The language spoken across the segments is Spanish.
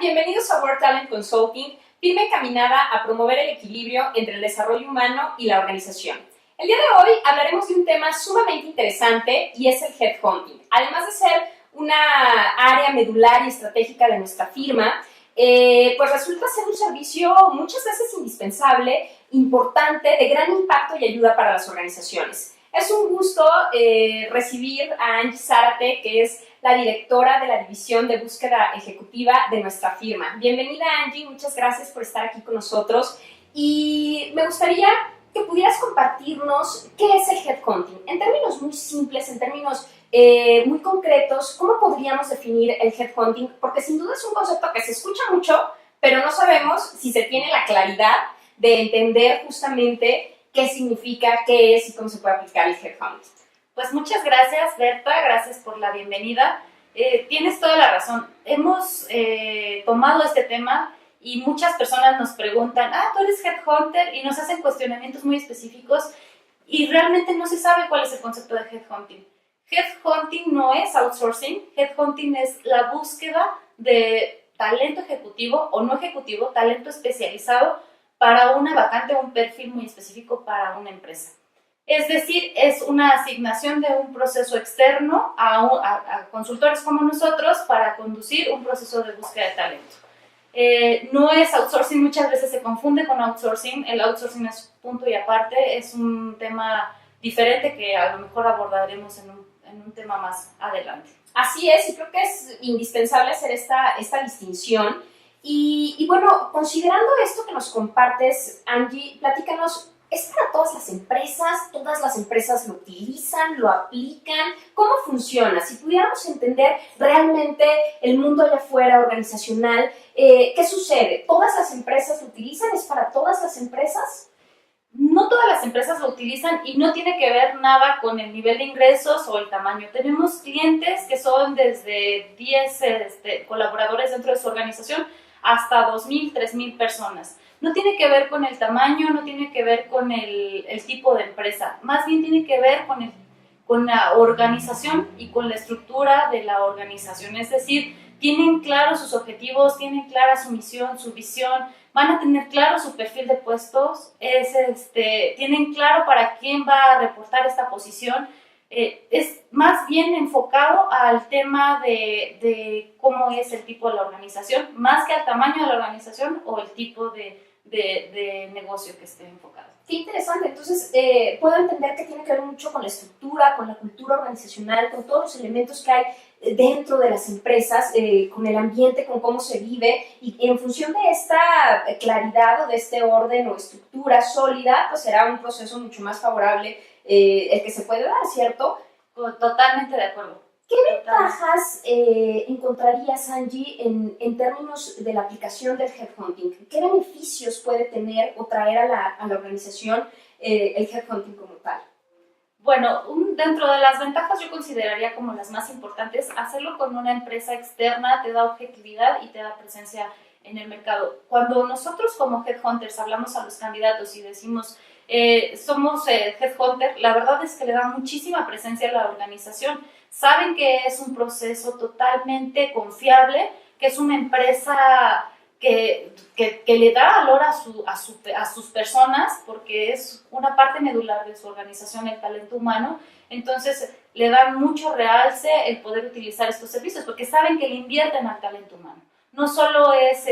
Bienvenidos a Work Talent Consulting, firme encaminada a promover el equilibrio entre el desarrollo humano y la organización. El día de hoy hablaremos de un tema sumamente interesante y es el headhunting. Además de ser una área medular y estratégica de nuestra firma, pues resulta ser un servicio muchas veces indispensable, importante, de gran impacto y ayuda para las organizaciones. Es un gusto recibir a Angie Zárate, que es la directora de la División de Búsqueda Ejecutiva de nuestra firma. Bienvenida, Angie, muchas gracias por estar aquí con nosotros. Y me gustaría que pudieras compartirnos qué es el headhunting. En términos muy simples, en términos muy concretos, ¿cómo podríamos definir el headhunting? Porque sin duda es un concepto que se escucha mucho, pero no sabemos si se tiene la claridad de entender justamente qué significa, qué es y cómo se puede aplicar el headhunting. Pues muchas gracias, Berta, gracias por la bienvenida. Tienes toda la razón. Hemos tomado este tema y muchas personas nos preguntan, tú eres headhunter, y nos hacen cuestionamientos muy específicos y realmente no se sabe cuál es el concepto de headhunting. Headhunting no es outsourcing, headhunting es la búsqueda de talento ejecutivo o no ejecutivo, talento especializado para una vacante o un perfil muy específico para una empresa. Es decir, es una asignación de un proceso externo a consultores como nosotros para conducir un proceso de búsqueda de talento. No es outsourcing, muchas veces se confunde con outsourcing. El outsourcing es punto y aparte, es un tema diferente que a lo mejor abordaremos en un tema más adelante. Así es, y creo que es indispensable hacer esta distinción. Y bueno, considerando esto que nos compartes, Angie, platícanos, ¿es para todas las empresas? ¿Todas las empresas lo utilizan, lo aplican? ¿Cómo funciona? Si pudiéramos entender realmente el mundo allá afuera organizacional, ¿qué sucede? ¿Todas las empresas lo utilizan? ¿Es para todas las empresas? No todas las empresas lo utilizan y no tiene que ver nada con el nivel de ingresos o el tamaño. Tenemos clientes que son desde 10 colaboradores dentro de su organización hasta 2,000, 3,000 personas. No tiene que ver con el tamaño, no tiene que ver con el tipo de empresa, más bien tiene que ver con la organización y con la estructura de la organización. Es decir, tienen claros sus objetivos, tienen clara su misión, su visión, van a tener claro su perfil de puestos, tienen claro para quién va a reportar esta posición. Es más bien enfocado al tema de cómo es el tipo de la organización, más que al tamaño de la organización o el tipo de negocio que esté enfocado. Qué interesante. Entonces, puedo entender que tiene que ver mucho con la estructura, con la cultura organizacional, con todos los elementos que hay dentro de las empresas, con el ambiente, con cómo se vive, y en función de esta claridad o de este orden o estructura sólida, pues será un proceso mucho más favorable el que se puede dar, ¿cierto? Totalmente de acuerdo. ¿Qué ventajas encontrarías, Angie, en términos de la aplicación del headhunting? ¿Qué beneficios puede tener o traer a la organización el headhunting como tal? Bueno, dentro de las ventajas yo consideraría como las más importantes, hacerlo con una empresa externa te da objetividad y te da presencia en el mercado. Cuando nosotros como headhunters hablamos a los candidatos y decimos somos headhunter, la verdad es que le da muchísima presencia a la organización. Saben que es un proceso totalmente confiable, que es una empresa que le da valor a sus personas, porque es una parte medular de su organización, el talento humano. Entonces le dan mucho realce el poder utilizar estos servicios, porque saben que le invierten al talento humano. No solo es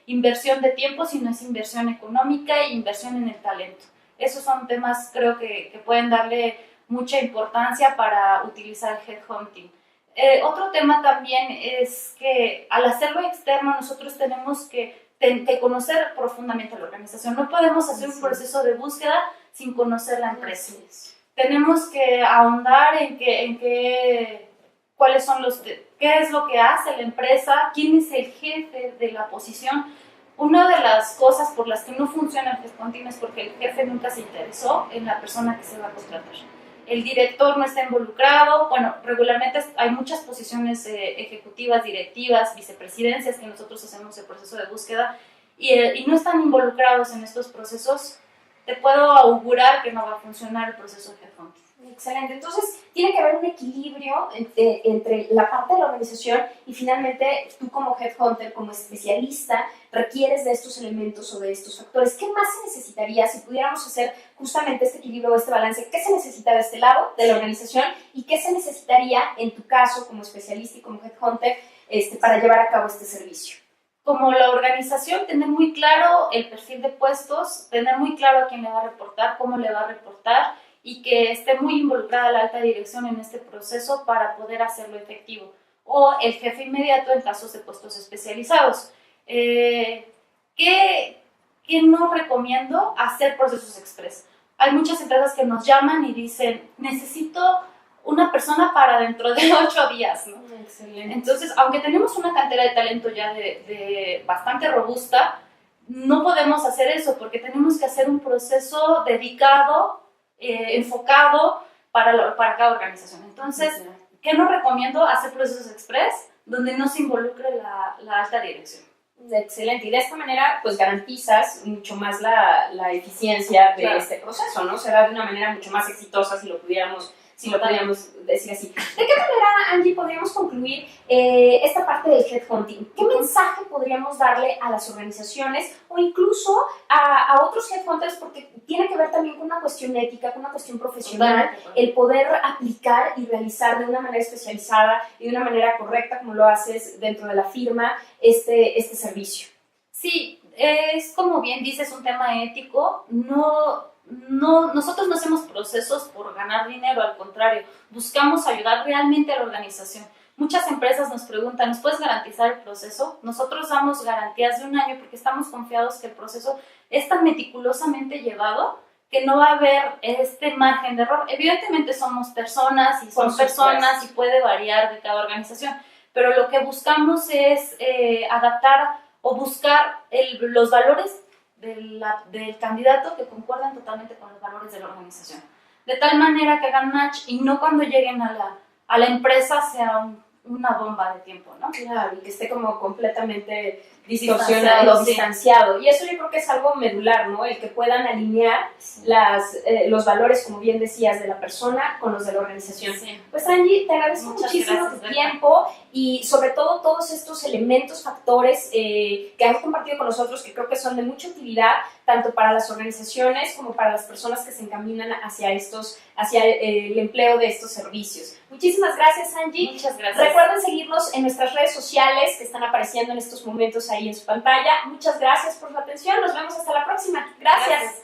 inversión de tiempo, sino es inversión económica e inversión en el talento. Esos son temas, creo que pueden darle mucha importancia para utilizar el headhunting. Otro tema también es que al hacerlo externo nosotros tenemos que conocer profundamente a la organización. No podemos hacer un proceso de búsqueda sin conocer la empresa. Tenemos que ahondar cuáles son qué es lo que hace la empresa, quién es el jefe de la posición. Una de las cosas por las que no funciona el headhunting es porque el jefe nunca se interesó en la persona que se va a contratar. El director no está involucrado. Bueno, regularmente hay muchas posiciones ejecutivas, directivas, vicepresidencias que nosotros hacemos el proceso de búsqueda y no están involucrados en estos procesos. Te puedo augurar que no va a funcionar el proceso de headhunting. Excelente. Entonces, tiene que haber un equilibrio entre la parte de la organización y finalmente tú como headhunter, como especialista, requieres de estos elementos o de estos factores. ¿Qué más se necesitaría si pudiéramos hacer justamente este equilibrio o este balance? ¿Qué se necesita de este lado, de la organización? ¿Y qué se necesitaría en tu caso como especialista y como headhunter para llevar a cabo este servicio? Como la organización, tener muy claro el perfil de puestos, tener muy claro a quién le va a reportar, cómo le va a reportar y que esté muy involucrada la alta dirección en este proceso para poder hacerlo efectivo. O el jefe inmediato en casos de puestos especializados. ¿Qué no recomiendo? Hacer procesos express. Hay muchas empresas que nos llaman y dicen, necesito una persona para dentro de 8 días, ¿no? Excelente. Entonces, aunque tenemos una cantera de talento ya de bastante robusta, no podemos hacer eso porque tenemos que hacer un proceso dedicado, enfocado para cada organización. Entonces, ¿qué no recomiendo? Hacer procesos express donde no se involucre la alta dirección. Excelente, y de esta manera pues garantizas mucho más la eficiencia de este proceso, ¿no? Será de una manera mucho más exitosa si lo pudiéramos decir así. ¿De qué manera, Angie, podríamos concluir esta parte del headhunting? ¿Qué mensaje podríamos darle a las organizaciones o incluso a otros headhunters? Porque tiene que ver también con una cuestión ética, con una cuestión profesional, el poder aplicar y realizar de una manera especializada y de una manera correcta, como lo haces dentro de la firma, este servicio. Sí, es como bien dices, un tema ético. Nosotros no hacemos procesos por ganar dinero, al contrario, buscamos ayudar realmente a la organización. Muchas empresas nos preguntan, ¿nos puedes garantizar el proceso? Nosotros damos garantías de 1 año porque estamos confiados que el proceso es tan meticulosamente llevado que no va a haber este margen de error. Evidentemente somos personas y son personas y puede variar de cada organización, pero lo que buscamos es adaptar o buscar los valores del candidato que concuerdan totalmente con los valores de la organización. De tal manera que hagan match y no cuando lleguen a la empresa sea una bomba de tiempo, ¿no? Claro, y que esté como completamente distorsionado, distanciado. Y eso yo creo que es algo medular, ¿no? El que puedan alinear los valores, como bien decías, de la persona con los de la organización. Sí. Pues Angie, te agradezco muchísimo tu tiempo y sobre todo todos estos elementos, factores que has compartido con nosotros que creo que son de mucha utilidad tanto para las organizaciones como para las personas que se encaminan hacia el empleo de estos servicios. Muchísimas gracias, Angie. Muchas gracias. Recuerden seguirnos en nuestras redes sociales que están apareciendo en estos momentos ahí en su pantalla. Muchas gracias por su atención. Nos vemos hasta la próxima. Gracias.